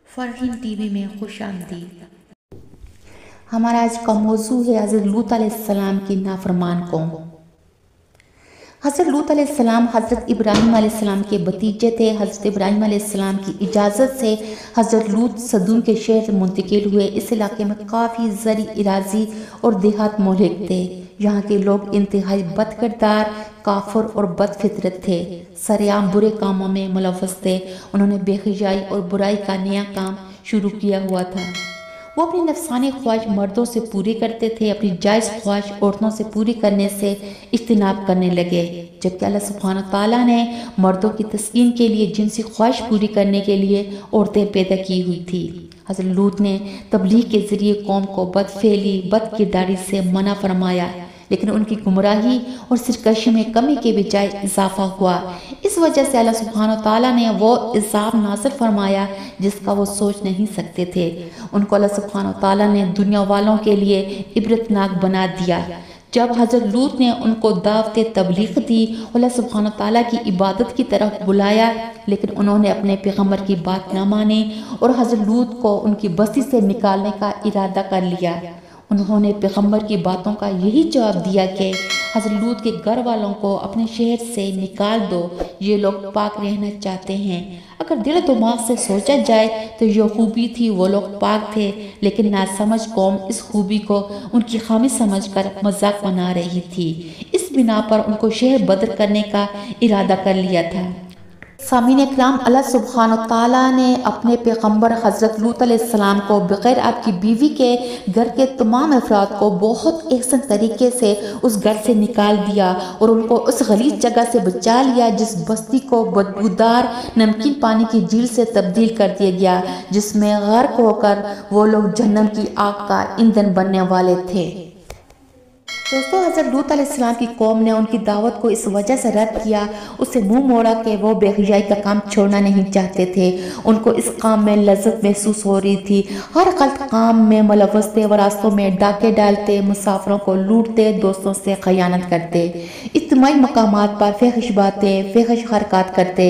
Farheen T V میں خوش آمدید۔ ہمارا آج کا موضوع ہے حضرت لوط علیہ السلام کی نافرمان قوم۔ حضرت لوط علیہ السلام حضرت ابراہیم علیہ السلام کے بھتیجے تھے۔ حضرت ابراہیم علیہ السلام کی اجازت سے حضرت لوط صدوم کے شہر منتقل ہوئے۔ اس علاقے میں کافی زرعی اراضی اور دیہات مہلک تھے۔ یہاں کے لوگ انتہائی بد کردار، کافر اور بد فطرت تھے، سرعام برے کاموں میں ملوث تھے۔ انہوں نے بے حیائی اور برائی کا نیا کام شروع کیا ہوا تھا۔ وہ اپنی نفسانی خواہش مردوں سے پوری کرتے تھے، اپنی جائز خواہش عورتوں سے پوری کرنے سے اجتناب کرنے لگے، جبکہ اللہ سبحانہ تعالیٰ نے مردوں کی تسکین کے لیے جنسی خواہش پوری کرنے کے لیے عورتیں پیدا کی ہوئی تھی۔ حضرت لوط نے تبلیغ کے ذریعے قوم کو بد فعلی، بد کرداری سے منع فرمایا، لیکن ان کی گمراہی اور سرکشی میں کمی کے بجائے اضافہ ہوا۔ اس وجہ سے اللہ سبحانہ تعالیٰ نے وہ عذاب نازل فرمایا جس کا وہ سوچ نہیں سکتے تھے۔ ان کو اللہ سبحانہ تعالیٰ نے دنیا والوں کے لیے عبرتناک بنا دیا۔ جب حضرت لوط نے ان کو دعوت تبلیغ دی، اللہ سبحانہ تعالیٰ کی عبادت کی طرف بلایا، لیکن انہوں نے اپنے پیغمبر کی بات نہ مانی اور حضرت لوط کو ان کی بستی سے نکالنے کا ارادہ کر لیا۔ انہوں نے پیغمبر کی باتوں کا یہی جواب دیا کہ حضرت لوط کے گھر والوں کو اپنے شہر سے نکال دو، یہ لوگ پاک رہنا چاہتے ہیں۔ اگر دل و دماغ سے سوچا جائے تو یہ خوبی تھی، وہ لوگ پاک تھے، لیکن ناسمجھ قوم اس خوبی کو ان کی خامی سمجھ کر مذاق بنا رہی تھی۔ اس بنا پر ان کو شہر بدر کرنے کا ارادہ کر لیا تھا۔ سامعین اکرام، اللہ سبحانہ تعالیٰ نے اپنے پیغمبر حضرت لوط علیہ السلام کو بغیر آپ کی بیوی کے گھر کے تمام افراد کو بہت احسن طریقے سے اس گھر سے نکال دیا اور ان کو اس غلیظ جگہ سے بچا لیا جس بستی کو بدبودار نمکین پانی کی جھیل سے تبدیل کر دیا گیا، جس میں غرق ہو کر وہ لوگ جہنم کی آگ کا ایندھن بننے والے تھے۔ دوستو، حضرت لوط علیہ السلام کی قوم نے ان کی دعوت کو اس وجہ سے رد کیا، اس سے منہ موڑا کہ وہ بے حیائی کا کام چھوڑنا نہیں چاہتے تھے۔ ان کو اس کام میں لذت محسوس ہو رہی تھی، ہر غلط کام میں ملوث تھے، وہ راستوں میں ڈاکے ڈالتے، مسافروں کو لوٹتے، دوستوں سے خیانت کرتے، اجتماعی مقامات پر فحش باتیں، فحش حرکات کرتے،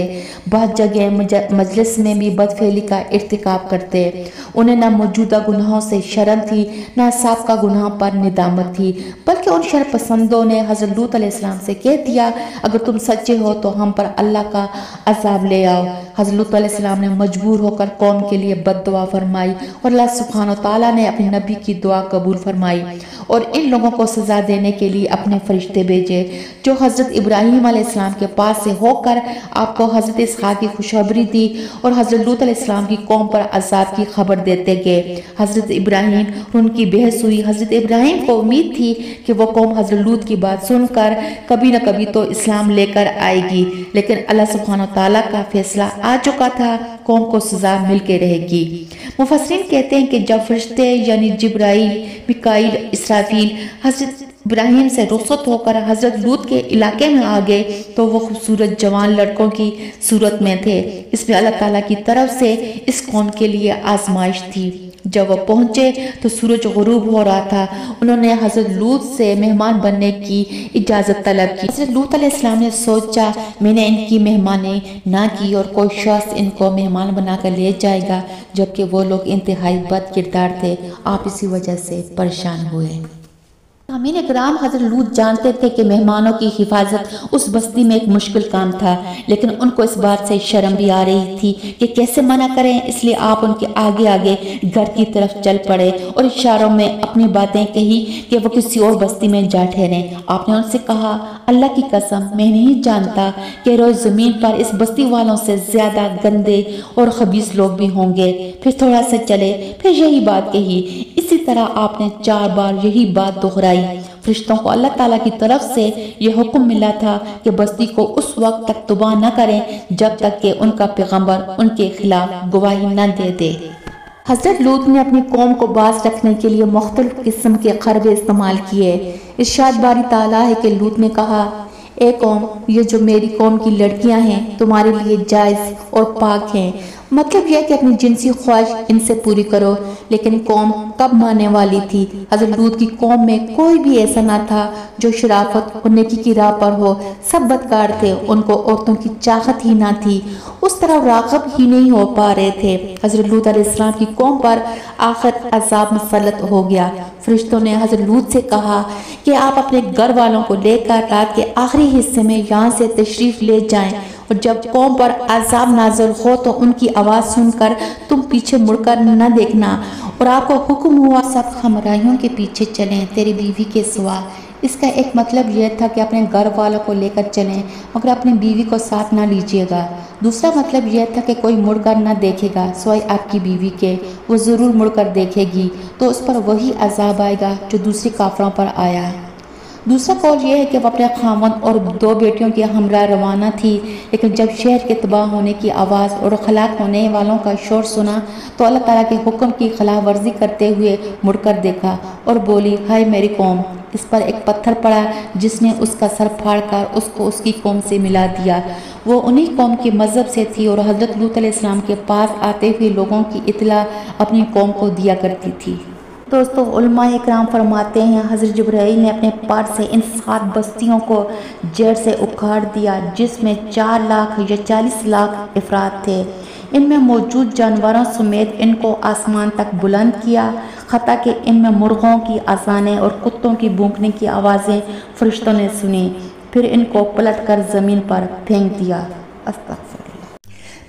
بعض جگہ مجلس میں بھی بدفعلی کا ارتکاب کرتے۔ انہیں نہ موجودہ گناہوں سے شرم تھی، نہ سابقہ گناہوں پر ندامت تھی، بلکہ ان شر پسندوں نے حضرت لوط علیہ السلام سے کہہ دیا، اگر تم سچے ہو تو ہم پر اللہ کا عذاب لے آؤ۔ حضرت لوط علیہ السلام نے مجبور ہو کر قوم کے لیے بد دعا فرمائی اور اللہ سبحانہ تعالیٰ نے اپنے نبی کی دعا قبول فرمائی اور ان لوگوں کو سزا دینے کے لیے اپنے فرشتے بھیجے جو حضرت ابراہیم علیہ السلام کے پاس سے ہو کر آپ کو حضرت اسحاق کی خوشخبری دی اور حضرت لوط علیہ السلام کی قوم پر عذاب کی خبر دیتے گئے۔ حضرت ابراہیم ان کی بحث ہوئی۔ حضرت ابراہیم کو امید تھی کہ وہ قوم حضرت لوط کی بات سن کر کبھی نہ کبھی تو اسلام لے کر آئے گی، لیکن اللہ سبحانہ تعالیٰ کا فیصلہ آ چکا تھا، قوم کو سزا مل کے رہے گی۔ مفسرین کہتے ہیں کہ جب فرشتے یعنی جبرائیل، میکائیل، اسرافیل حضرت ابراہیم سے رخصت ہو کر حضرت لوط کے علاقے میں آ گئے تو وہ خوبصورت جوان لڑکوں کی صورت میں تھے۔ اس میں اللہ تعالیٰ کی طرف سے اس قوم کے لیے آزمائش تھی۔ جب وہ پہنچے تو سورج غروب ہو رہا تھا۔ انہوں نے حضرت لوط سے مہمان بننے کی اجازت طلب کی۔ حضرت لوط علیہ السلام نے سوچا، میں نے ان کی مہمانی نہ کی اور کوئی شخص ان کو مہمان بنا کر لے جائے گا، جبکہ وہ لوگ انتہائی بد کردار تھے۔ آپ اسی وجہ سے پریشان ہوئے۔ سامعین اکرام، حضرت لوط جانتے تھے کہ مہمانوں کی حفاظت اس بستی میں ایک مشکل کام تھا، لیکن ان کو اس بات سے شرم بھی آ رہی تھی کہ کیسے منع کریں، اس لیے آپ ان کے آگے آگے گھر کی طرف چل پڑے اور اشاروں میں اپنی باتیں کہی کہ وہ کسی اور بستی میں جا ٹھہریں۔ آپ نے ان سے کہا، اللہ کی قسم میں نہیں جانتا کہ روز زمین پر اس بستی والوں سے زیادہ گندے اور خبیث لوگ بھی ہوں گے۔ پھر تھوڑا سا چلے، پھر یہی بات کہی۔ اسی طرح آپ نے 4 بار یہی بات دہرائی۔ فرشتوں کو اللہ تعالیٰ کی طرف سے یہ حکم ملا تھا کہ بستی کو اس وقت تک تباہ نہ کریں جب تک کہ ان کا پیغمبر ان کے خلاف گواہی نہ دے دے۔ حضرت لوط نے اپنی قوم کو باز رکھنے کے لیے مختلف قسم کے خربے استعمال کیے۔ ارشاد باری تعالیٰ ہے کہ لوط نے کہا، اے قوم، یہ جو میری قوم کی لڑکیاں ہیں تمہارے لیے جائز اور پاک ہیں، مطلب یہ کہ اپنی جنسی خواہش ان سے پوری کرو۔ لیکن قوم کب ماننے والی تھی؟ حضرت لوط کی قوم میں کوئی بھی ایسا نہ تھا جو شرافت اور نیکی کی راہ پر ہو، سب بدکار تھے، ان کو عورتوں کی چاہت ہی نہ تھی، اس طرح راغب ہی نہیں ہو پا رہے تھے۔ حضرت لوط علیہ السلام کی قوم پر آخر عذاب مسلط ہو گیا۔ فرشتوں نے حضرت لوط سے کہا کہ آپ اپنے گھر والوں کو لے کر رات کے آخری حصے میں یہاں سے تشریف لے جائیں، اور جب قوم پر عذاب نازل ہو تو ان کی آواز سن کر تم پیچھے مڑ کر نہ دیکھنا، اور آپ کو حکم ہوا سب ہمراہیوں کے پیچھے چلیں تیری بیوی کے سوا۔ اس کا ایک مطلب یہ تھا کہ اپنے گھر والوں کو لے کر چلیں مگر اپنی بیوی کو ساتھ نہ لیجیے گا۔ دوسرا مطلب یہ تھا کہ کوئی مڑ کر نہ دیکھے گا سوائے آپ کی بیوی کے، وہ ضرور مڑ کر دیکھے گی تو اس پر وہی عذاب آئے گا جو دوسرے کافروں پر آیا۔ دوسرا قول یہ ہے کہ وہ اپنے خاوند اور 2 بیٹیوں کے ہمراہ روانہ تھی، لیکن جب شہر کے تباہ ہونے کی آواز اور ہلاک ہونے والوں کا شور سنا تو اللہ تعالیٰ کے حکم کی خلاف ورزی کرتے ہوئے مڑ کر دیکھا اور بولی، ہائے میری قوم! اس پر ایک پتھر پڑا جس نے اس کا سر پھاڑ کر اس کو اس کی قوم سے ملا دیا۔ وہ انہی قوم کے مذہب سے تھی اور حضرت لوط علیہ السلام کے پاس آتے ہوئے لوگوں کی اطلاع اپنی قوم کو دیا کرتی تھی۔ دوستو، علماء اکرام فرماتے ہیں حضرت جبرائیل نے اپنے پر سے ان 7 بستیوں کو جڑ سے اکھاڑ دیا جس میں 4 لاکھ یا 40 لاکھ افراد تھے۔ ان میں موجود جانوروں سمیت ان کو آسمان تک بلند کیا، حتیٰ کہ ان میں مرغوں کی اذانیں اور کتوں کی بھونکنے کی آوازیں فرشتوں نے سنی، پھر ان کو پلٹ کر زمین پر پھینک دیا۔ استغفر اللہ۔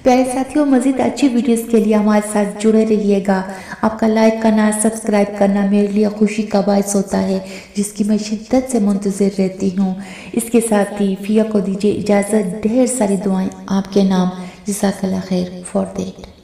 پیارے ساتھیوں، مزید اچھی ویڈیوز کے لیے ہمارے ساتھ جڑے رہیے گا۔ آپ کا لائک کرنا، سبسکرائب کرنا میرے لیے خوشی کا باعث ہوتا ہے، جس کی میں شدت سے منتظر رہتی ہوں۔ اس کے ساتھ ہی فیا کو دیجیے اجازت، ڈھیر ساری دعائیں آپ کے نام۔ جزاک اللہ خیر فار دیٹ۔